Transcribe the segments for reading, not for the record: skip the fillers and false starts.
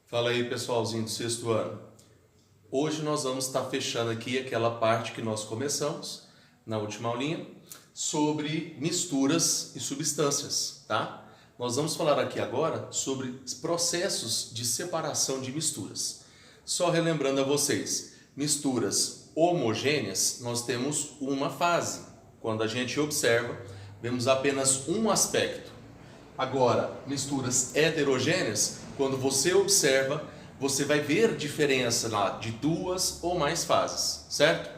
Fala aí, pessoalzinho do sexto ano. Hoje nós vamos estar fechando aqui aquela parte que nós começamos na última aulinha sobre misturas e substâncias, tá? Nós vamos falar aqui agora sobre processos de separação de misturas. Só relembrando a vocês, misturas homogêneas, nós temos uma fase. Quando a gente observa, vemos apenas um aspecto. Agora, misturas heterogêneas, quando você observa, você vai ver diferença lá de duas ou mais fases, certo?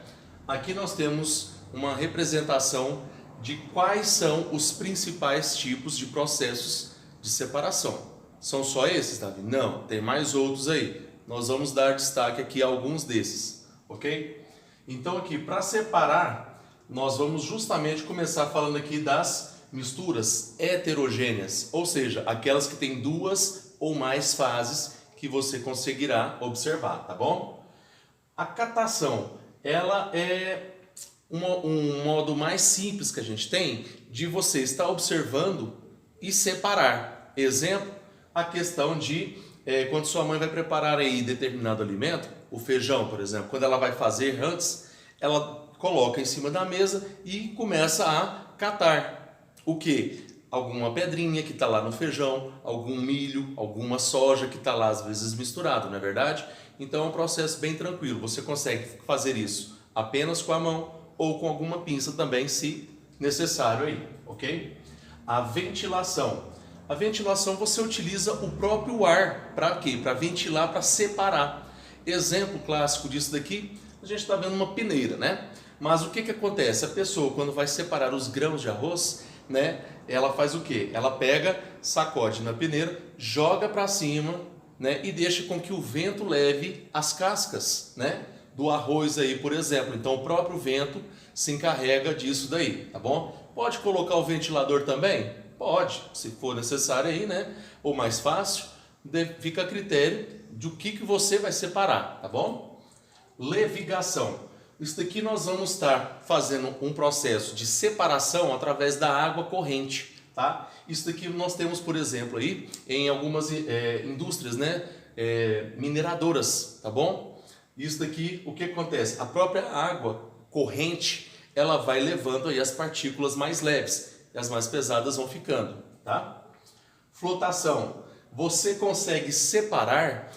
Aqui nós temos uma representação de quais são os principais tipos de processos de separação. São só esses, Davi? Não, tem mais outros aí. Nós vamos dar destaque aqui a alguns desses, ok? Então aqui, para separar, nós vamos justamente começar falando aqui das misturas heterogêneas, ou seja, aquelas que têm duas ou mais fases que você conseguirá observar, tá bom? A catação, ela é um modo mais simples que a gente tem de você estar observando e separar. Exemplo, a questão de quando sua mãe vai preparar aí determinado alimento, o feijão, por exemplo, quando ela vai fazer antes, ela coloca em cima da mesa e começa a catar. O que? Alguma pedrinha que está lá no feijão, algum milho, alguma soja que está lá às vezes misturado, não é verdade? Então é um processo bem tranquilo, você consegue fazer isso apenas com a mão ou com alguma pinça também, se necessário aí, ok? A ventilação. A ventilação você utiliza o próprio ar, para quê? Para ventilar, para separar. Exemplo clássico disso daqui, a gente está vendo uma peneira, né? Mas o que acontece? A pessoa, quando vai separar os grãos de arroz, né, ela faz o quê? Ela pega, sacode na peneira, joga para cima, né, e deixa com que o vento leve as cascas, né, do arroz aí, por exemplo. Então o próprio vento se encarrega disso daí, tá bom? Pode colocar o ventilador também? Pode, se for necessário aí, né, ou mais fácil, fica a critério do que você vai separar, tá bom? Levigação. Isso daqui nós vamos estar fazendo um processo de separação através da água corrente, tá? Isso daqui nós temos, por exemplo, aí em algumas indústrias, né, mineradoras, tá bom? Isso daqui, o que acontece? A própria água corrente, ela vai levando aí as partículas mais leves e as mais pesadas vão ficando, tá? Flotação. Você consegue separar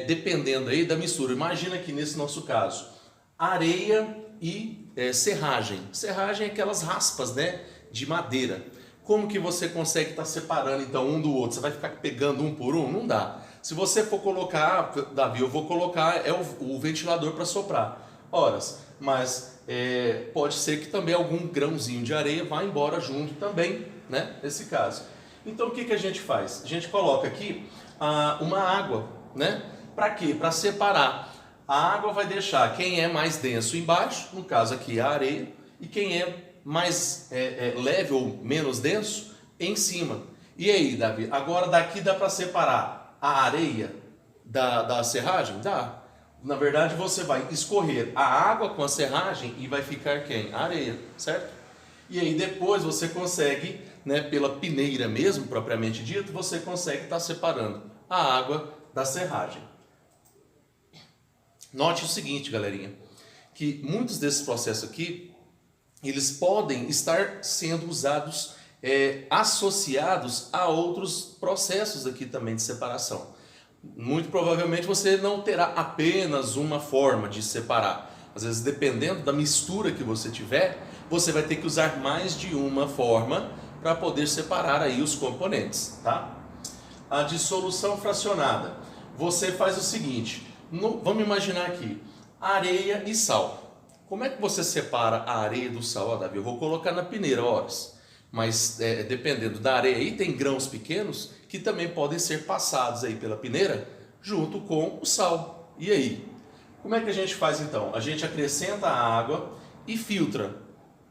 dependendo aí da mistura. Imagina aqui nesse nosso caso, areia e serragem. Serragem é aquelas raspas, né, de madeira. Como que você consegue estar separando então um do outro? Você vai ficar pegando um por um? Não dá. Se você for colocar, Davi, eu vou colocar o ventilador para soprar. Horas, mas pode ser que também algum grãozinho de areia vá embora junto também, né, nesse caso. Então o que a gente faz? A gente coloca aqui uma água, né? Para quê? Para separar. A água vai deixar quem é mais denso embaixo, no caso aqui a areia, e quem é mais leve ou menos denso em cima. E aí, Davi, agora daqui dá para separar a areia da serragem? Dá. Na verdade, você vai escorrer a água com a serragem e vai ficar quem? A areia, certo? E aí depois você consegue, né, pela peneira mesmo, propriamente dito, você consegue estar separando a água da serragem. Note o seguinte, galerinha, que muitos desses processos aqui, eles podem estar sendo usados, associados a outros processos aqui também de separação. Muito provavelmente você não terá apenas uma forma de separar. Às vezes, dependendo da mistura que você tiver, você vai ter que usar mais de uma forma para poder separar aí os componentes, tá? A dissolução fracionada. Você faz o seguinte... Vamos imaginar aqui, areia e sal. Como é que você separa a areia do sal, Davi? Eu vou colocar na peneira, horas. Mas dependendo da areia aí, tem grãos pequenos que também podem ser passados aí pela peneira junto com o sal. E aí? Como é que a gente faz então? A gente acrescenta a água e filtra.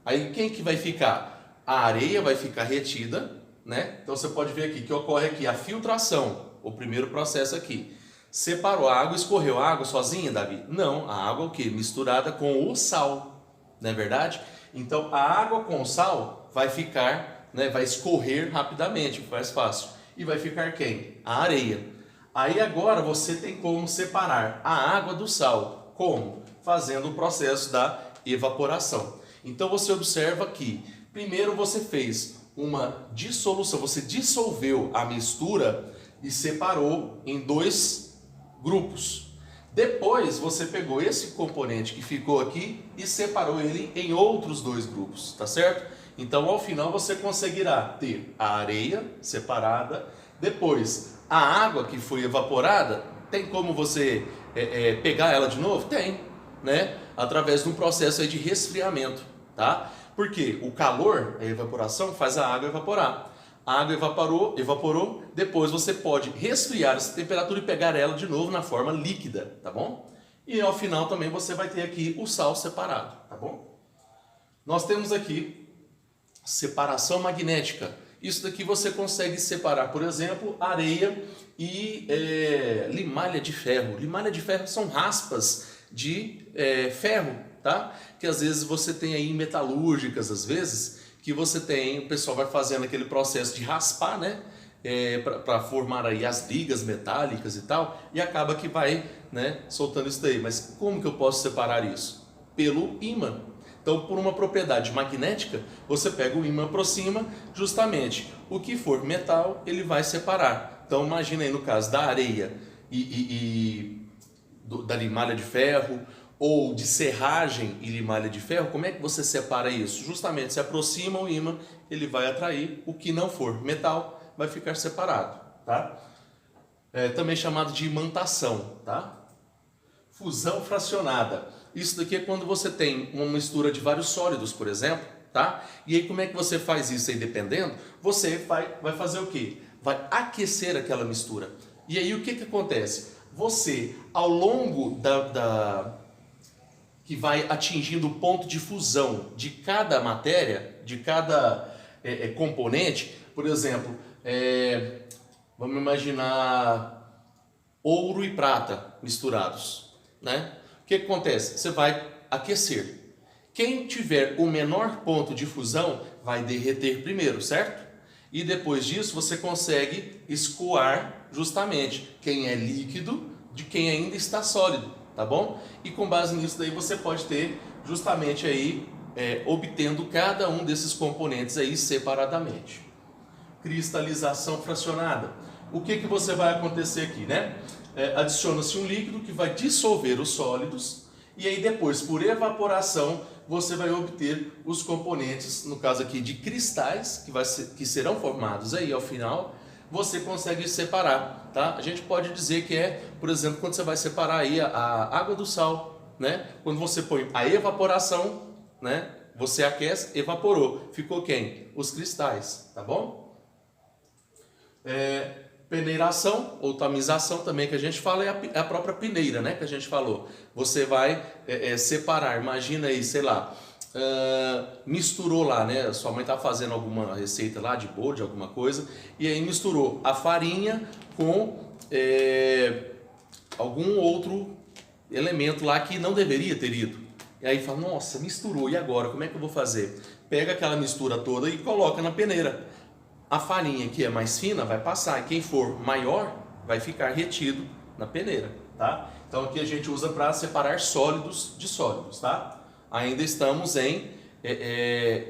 Aí quem que vai ficar? A areia vai ficar retida, né? Então você pode ver aqui que ocorre aqui a filtração, o primeiro processo aqui. Separou a água, escorreu a água sozinha, Davi? Não, a água o quê? Misturada com o sal, não é verdade? Então a água com o sal vai ficar, né, vai escorrer rapidamente, mais fácil. E vai ficar quem? A areia. Aí agora você tem como separar a água do sal. Como? Fazendo o processo da evaporação. Então você observa que primeiro você fez uma dissolução, você dissolveu a mistura e separou em dois grupos. Depois você pegou esse componente que ficou aqui e separou ele em outros dois grupos, tá certo? Então ao final você conseguirá ter a areia separada, depois a água que foi evaporada, tem como você pegar ela de novo? Tem, né? Através de um processo aí de resfriamento, tá? Porque o calor, a evaporação, faz a água evaporar. A água evaporou, depois você pode resfriar essa temperatura e pegar ela de novo na forma líquida, tá bom? E ao final também você vai ter aqui o sal separado, tá bom? Nós temos aqui separação magnética. Isso daqui você consegue separar, por exemplo, areia e limalha de ferro. Limalha de ferro são raspas de ferro, tá? Que às vezes você tem aí metalúrgicas, às vezes, que você tem, o pessoal vai fazendo aquele processo de raspar, né? Para formar aí as ligas metálicas e tal, e acaba que vai, né, soltando isso daí. Mas como que eu posso separar isso? Pelo ímã. Então, por uma propriedade magnética, você pega o ímã, aproxima, justamente o que for metal, ele vai separar. Então, imagina aí no caso da areia da limalha de ferro, ou de serragem e limalha de ferro, como é que você separa isso? Justamente se aproxima o ímã, ele vai atrair, o que não for metal vai ficar separado, tá? Também chamado de imantação, tá? Fusão fracionada. Isso daqui é quando você tem uma mistura de vários sólidos, por exemplo, tá? E aí como é que você faz isso aí dependendo? Você vai fazer o quê? Vai aquecer aquela mistura. E aí o que que acontece? Você, ao longo que vai atingindo o ponto de fusão de cada matéria, de cada componente, por exemplo, vamos imaginar ouro e prata misturados, né? O que acontece? Você vai aquecer. Quem tiver o menor ponto de fusão vai derreter primeiro, certo? E depois disso você consegue escoar justamente quem é líquido de quem ainda está sólido, tá bom? E com base nisso daí você pode ter justamente aí obtendo cada um desses componentes aí separadamente. Cristalização fracionada. O que que você vai acontecer aqui, né? Adiciona-se um líquido que vai dissolver os sólidos e aí depois, por evaporação, você vai obter os componentes, no caso aqui de cristais, que serão formados aí ao final, você consegue separar, tá? A gente pode dizer que por exemplo, quando você vai separar aí a água do sal, né? Quando você põe a evaporação, né? Você aquece, evaporou. Ficou quem? Os cristais, tá bom? Peneiração ou tamização também que a gente fala é a própria peneira, né? Que a gente falou. Você vai separar, imagina aí, sei lá, misturou lá, né? Sua mãe tá fazendo alguma receita lá de bolo, de alguma coisa, e aí misturou a farinha com algum outro elemento lá que não deveria ter ido. E aí fala, nossa, misturou, e agora? Como é que eu vou fazer? Pega aquela mistura toda e coloca na peneira. A farinha que é mais fina vai passar, e quem for maior vai ficar retido na peneira, tá? Então aqui a gente usa para separar sólidos de sólidos, tá? Ainda estamos em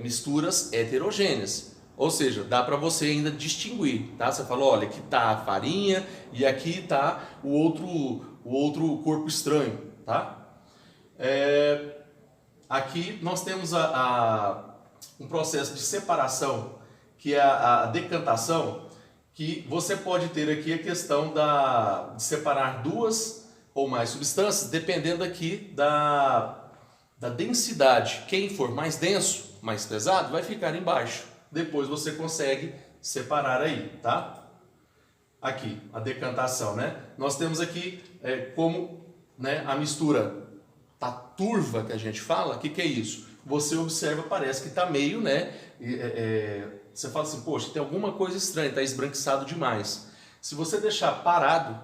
misturas heterogêneas, ou seja, dá para você ainda distinguir, tá? Você fala, olha, aqui tá a farinha e aqui tá o outro corpo estranho, tá? Aqui nós temos um processo de separação, que é a decantação, que você pode ter aqui a questão de separar duas ou mais substâncias, dependendo aqui da densidade. Quem for mais denso, mais pesado, vai ficar embaixo. Depois você consegue separar aí, tá? Aqui, a decantação, né? Nós temos aqui como, né, a mistura tá turva, que a gente fala. O que é isso? Você observa, parece que tá meio, né? Você fala assim, poxa, tem alguma coisa estranha, está esbranquiçado demais. Se você deixar parado,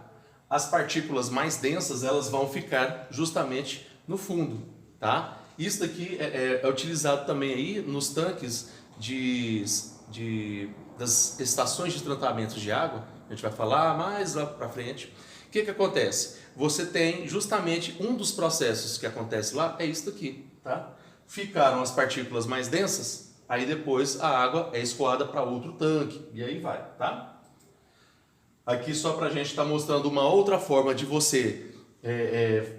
as partículas mais densas, elas vão ficar justamente no fundo, tá? Isso daqui é utilizado também aí nos tanques das estações de tratamento de água, A gente vai falar mais lá para frente. O que acontece? Você tem justamente um dos processos que acontece lá, é isso aqui, tá? Ficaram as partículas mais densas, aí depois a água é escoada para outro tanque, e aí vai, tá? Aqui só para a gente estar mostrando uma outra forma de você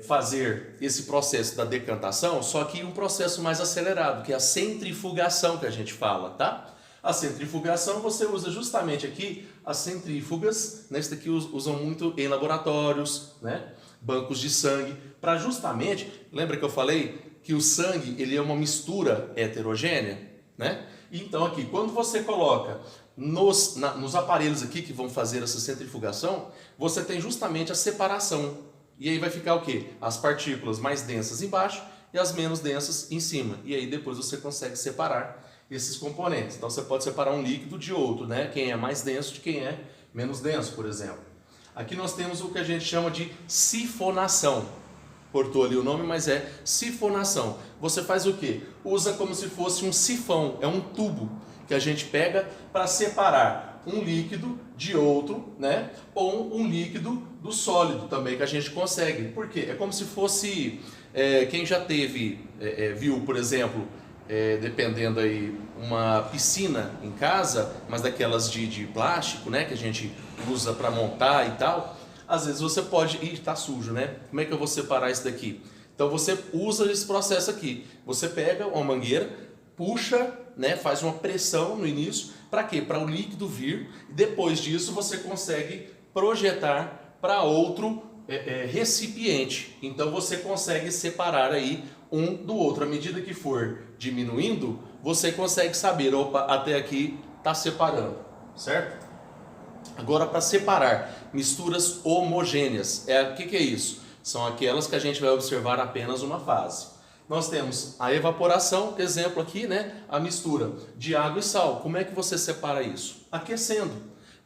fazer esse processo da decantação, só que um processo mais acelerado, que é a centrifugação que a gente fala, tá? A centrifugação você usa justamente aqui as centrífugas, né? Isso daqui usam muito em laboratórios, né? Bancos de sangue, para justamente, lembra que eu falei que o sangue ele é uma mistura heterogênea, né? Então aqui, quando você coloca nos aparelhos aqui que vão fazer essa centrifugação, você tem justamente a separação. E aí vai ficar o quê? As partículas mais densas embaixo e as menos densas em cima. E aí depois você consegue separar esses componentes. Então você pode separar um líquido de outro, né? Quem é mais denso de quem é menos denso, por exemplo. Aqui nós temos o que a gente chama de sifonação. Cortou ali o nome, mas é sifonação. Você faz o quê? Usa como se fosse um sifão, é um tubo que a gente pega para separar um líquido de outro, né? Ou um líquido do sólido também que a gente consegue. Por quê? É como se fosse, quem já viu, por exemplo, dependendo aí, uma piscina em casa, mas daquelas de plástico, né? Que a gente usa para montar e tal. Às vezes você pode... Ih, tá sujo, né? Como é que eu vou separar isso daqui? Então você usa esse processo aqui. Você pega uma mangueira, puxa, né? Faz uma pressão no início. Para quê? Para o líquido vir. E depois disso você consegue projetar para outro recipiente. Então você consegue separar aí um do outro. À medida que for diminuindo, você consegue saber, opa, até aqui está separando, certo? Agora, para separar misturas homogêneas, o que é isso? São aquelas que a gente vai observar apenas uma fase. Nós temos a evaporação, exemplo aqui, né? A mistura de água e sal. Como é que você separa isso? Aquecendo.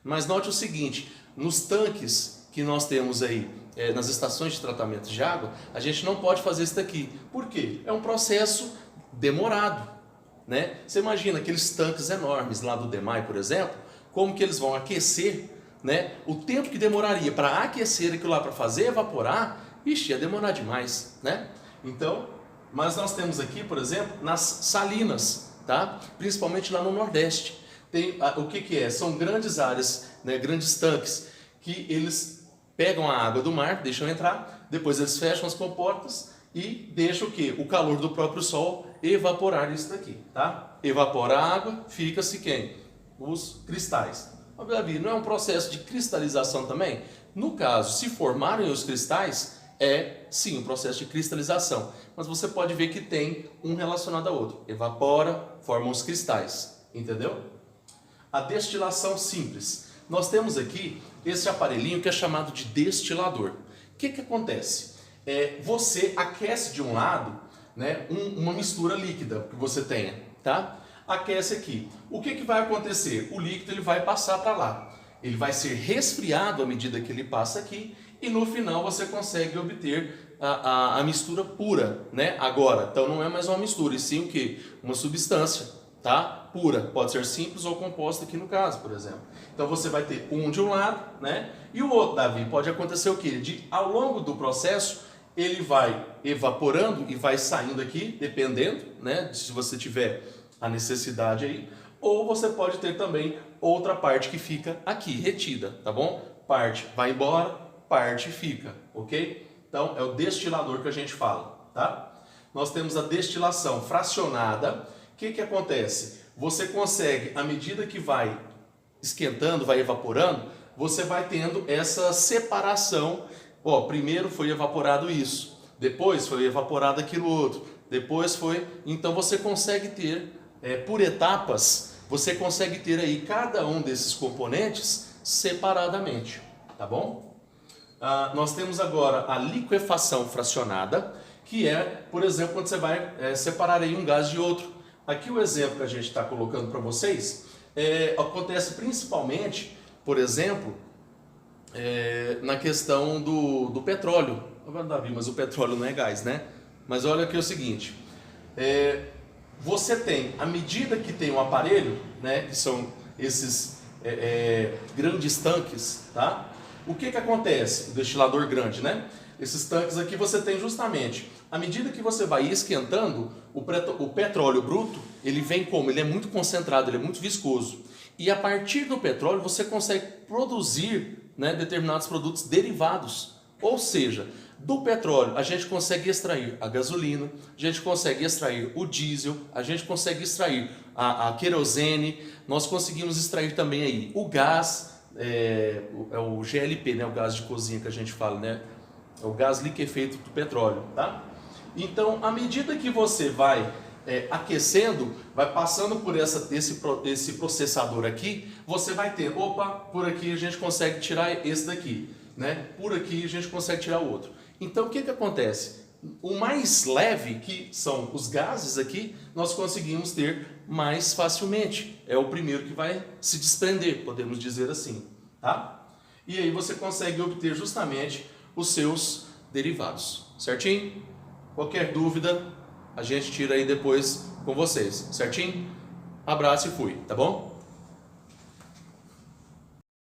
Mas note o seguinte, nos tanques que nós temos aí, nas estações de tratamento de água, a gente não pode fazer isso daqui. Por quê? É um processo demorado, né? Você imagina aqueles tanques enormes lá do DEMAI, por exemplo, como que eles vão aquecer, né? O tempo que demoraria para aquecer aquilo lá, para fazer evaporar, ixi, ia demorar demais, né? Então, mas nós temos aqui, por exemplo, nas salinas, tá? Principalmente lá no Nordeste. Tem, o que é? São grandes áreas, né? Grandes tanques, que eles pegam a água do mar, deixam entrar, depois eles fecham as comportas e deixam o quê? O calor do próprio sol evaporar isso daqui, tá? Evapora a água, fica-se quem? Os cristais. Mas, Davi, não é um processo de cristalização também? No caso, se formarem os cristais, é sim um processo de cristalização. Mas você pode ver que tem um relacionado ao outro. Evapora, formam os cristais. Entendeu? A destilação simples. Nós temos aqui esse aparelhinho que é chamado de destilador. O que acontece? Você aquece de um lado, né, uma mistura líquida que você tenha, tá? Aquece aqui. O que vai acontecer? O líquido ele vai passar para lá. Ele vai ser resfriado à medida que ele passa aqui e no final você consegue obter a mistura pura, né? Agora, então não é mais uma mistura, e sim o quê? Uma substância, tá? Pura. Pode ser simples ou composta aqui no caso, por exemplo. Então você vai ter um de um lado, né? E o outro, Davi, pode acontecer o quê? Ao longo do processo, ele vai evaporando e vai saindo aqui, dependendo, né? Se você tiver a necessidade aí, ou você pode ter também outra parte que fica aqui, retida, tá bom? Parte vai embora, parte fica, ok? Então, é o destilador que a gente fala, tá? Nós temos a destilação fracionada. O que acontece? Você consegue, à medida que vai esquentando, vai evaporando, você vai tendo essa separação. Ó, primeiro foi evaporado isso, depois foi evaporado aquilo outro, depois foi... Então, você consegue ter... por etapas, você consegue ter aí cada um desses componentes separadamente, tá bom? Nós temos agora a liquefação fracionada, que é, por exemplo, quando você vai separar aí um gás de outro. Aqui o exemplo que a gente está colocando para vocês, acontece principalmente, por exemplo, na questão do petróleo. Davi, mas o petróleo não é gás, né? Mas olha aqui o seguinte, você tem, à medida que tem um aparelho, né, que são esses grandes tanques, tá? O que acontece? O destilador grande, né? Esses tanques aqui você tem justamente, à medida que você vai esquentando, o petróleo bruto, ele vem como? Ele é muito concentrado, ele é muito viscoso. E a partir do petróleo você consegue produzir, né, determinados produtos derivados. Ou seja, do petróleo a gente consegue extrair a gasolina, a gente consegue extrair o diesel, a gente consegue extrair a querosene, nós conseguimos extrair também aí o gás, o GLP, né, o gás de cozinha que a gente fala, né, é o gás liquefeito do petróleo, tá? Então, à medida que você vai aquecendo, vai passando por esse processador aqui, você vai ter, opa, por aqui a gente consegue tirar esse daqui, né? Por aqui a gente consegue tirar o outro. Então, o que acontece? O mais leve, que são os gases aqui, nós conseguimos ter mais facilmente. É o primeiro que vai se desprender, podemos dizer assim, tá? E aí você consegue obter justamente os seus derivados, certinho? Qualquer dúvida, a gente tira aí depois com vocês, certinho? Abraço e fui, tá bom?